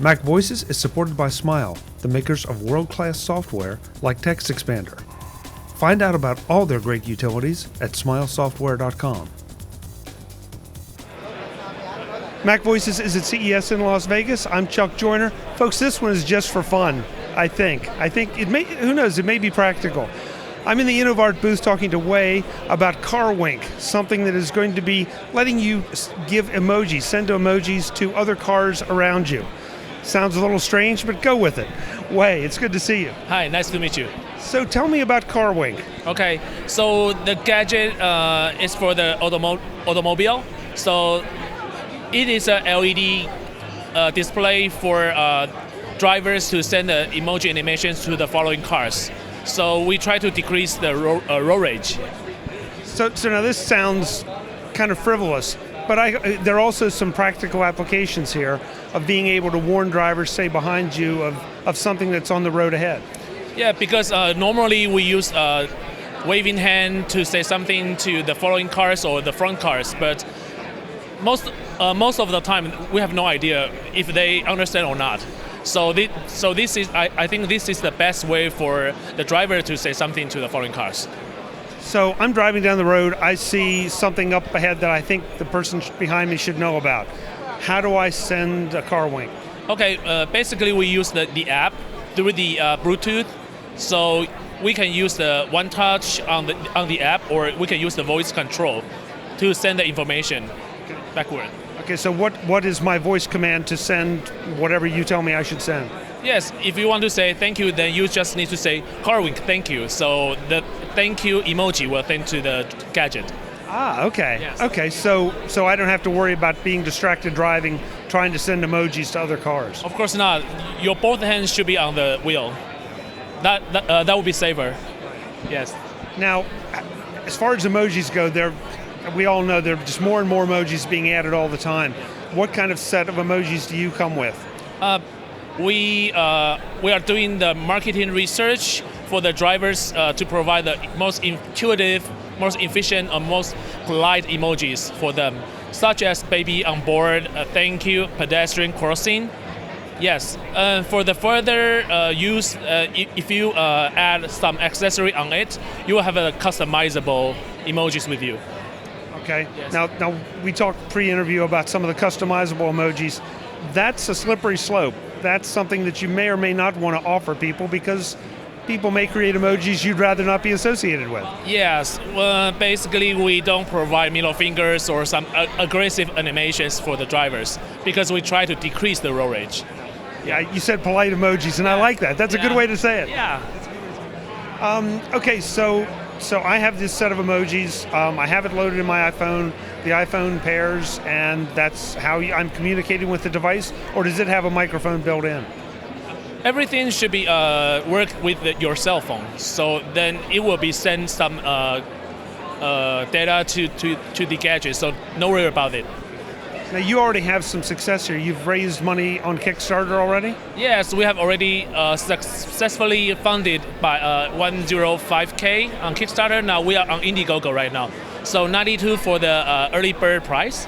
MacVoices is supported by Smile, the makers of world-class software like Text Expander. Find out about all their great utilities at smilesoftware.com. MacVoices is at CES in Las Vegas. I'm Chuck Joyner. Folks, this one is just for fun, I think. It may, who knows, it may be practical. I'm in the Innovart booth talking to Wei about CarWink, something that is going to be letting you give emojis, send emojis to other cars around you. Sounds a little strange, but go with it. Wei, it's good to see you. Hi, nice to meet you. So tell me about CarWink. Okay, so the gadget is for the automobile. So it is a LED display for drivers to send the emoji animations to the following cars. So we try to decrease the road rage. So now this sounds kind of frivolous, but there are also some practical applications here of being able to warn drivers, say behind you, of something that's on the road ahead. Yeah, because normally we use waving hand to say something to the following cars or the front cars, but most of the time we have no idea if they understand or not. So this is, I think this is the best way for the driver to say something to the following cars. So I'm driving down the road, I see something up ahead that I think the person behind me should know about. How do I send a CarWink? Okay, basically we use the app through the Bluetooth. So we can use the one touch on the app, or we can use the voice control to send the information backward. Okay, so what is my voice command to send whatever you tell me I should send? Yes, if you want to say thank you, then you just need to say CarWink thank you. So the thank you emoji will send to the gadget. Ah, okay. Yes. Okay, so I don't have to worry about being distracted driving, trying to send emojis to other cars. Of course not. Your both hands should be on the wheel. That would be safer. Yes. Now, as far as emojis go, we all know there are just more and more emojis being added all the time. What kind of set of emojis do you come with? We are doing the marketing research for the drivers to provide the most intuitive, most efficient, and most polite emojis for them, such as baby on board, thank you, pedestrian crossing. Yes, for the further use, if you add some accessory on it, you will have a customizable emojis with you. Okay. Yes. Now we talked pre-interview about some of the customizable emojis. That's a slippery slope. That's something that you may or may not want to offer people because people may create emojis you'd rather not be associated with. Yes. Basically, we don't provide middle fingers or some aggressive animations for the drivers because we try to decrease the road rage. Yeah, you said polite emojis, and I like that. That's a good way to say it. Yeah. Okay, so I have this set of emojis. I have it loaded in my iPhone. The iPhone pairs, and that's how I'm communicating with the device, or does it have a microphone built in? Everything should be work with your cell phone. So then it will be send some data to the gadget. So no worry about it. Now you already have some success here. You've raised money on Kickstarter already? Yes, we have already successfully funded by 105K on Kickstarter. Now we are on Indiegogo right now. So 92 for the early bird price.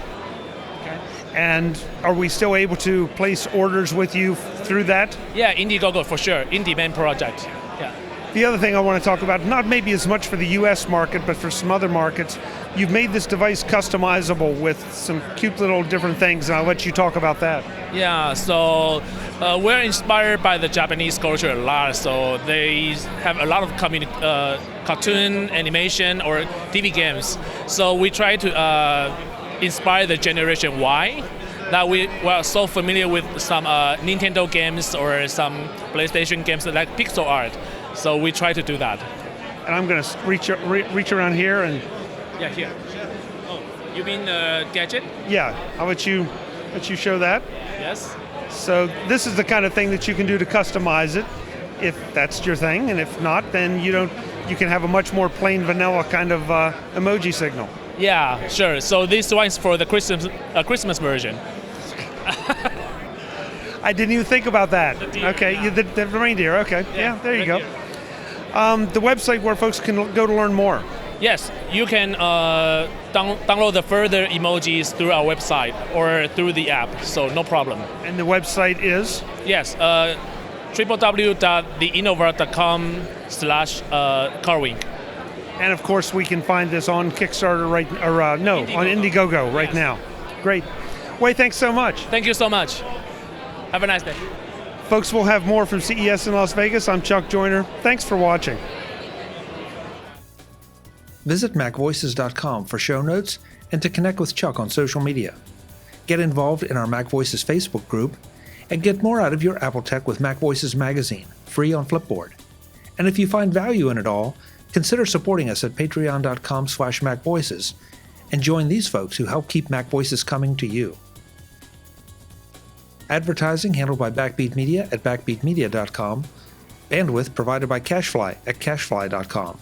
Okay. And are we still able to place orders with you through that? Yeah, Indiegogo for sure, in-demand project. Yeah. The other thing I want to talk about, not maybe as much for the US market, but for some other markets, you've made this device customizable with some cute little different things, and I'll let you talk about that. Yeah, so we're inspired by the Japanese culture a lot, so they have a lot of cartoon, animation, or TV games. So we try to inspire the Generation Y, that we are so familiar with some Nintendo games or some PlayStation games like pixel art. So we try to do that. And I'm going to reach around here and... Yeah, here. Oh, you mean the gadget? Yeah, I'll let you show that. Yes. So this is the kind of thing that you can do to customize it, if that's your thing, and if not, then you can have a much more plain vanilla kind of emoji signal. Yeah, sure. So this one's for the Christmas version. I didn't even think about that. The deer, okay, yeah. The reindeer. Okay, yeah there you go. Deer. The website where folks can go to learn more. Yes, you can download the further emojis through our website or through the app, so no problem. And the website is? Yes, www.theinnovart.com/CarWink. And of course, we can find this on Kickstarter on Indiegogo right now. Great. Wei, thanks so much. Thank you so much. Have a nice day. Folks, we'll have more from CES in Las Vegas. I'm Chuck Joyner. Thanks for watching. Visit MacVoices.com for show notes and to connect with Chuck on social media. Get involved in our MacVoices Facebook group and get more out of your Apple Tech with MacVoices magazine, free on Flipboard. And if you find value in it all, consider supporting us at patreon.com/MacVoices and join these folks who help keep MacVoices coming to you. Advertising handled by Backbeat Media at backbeatmedia.com. Bandwidth provided by CashFly at cashfly.com.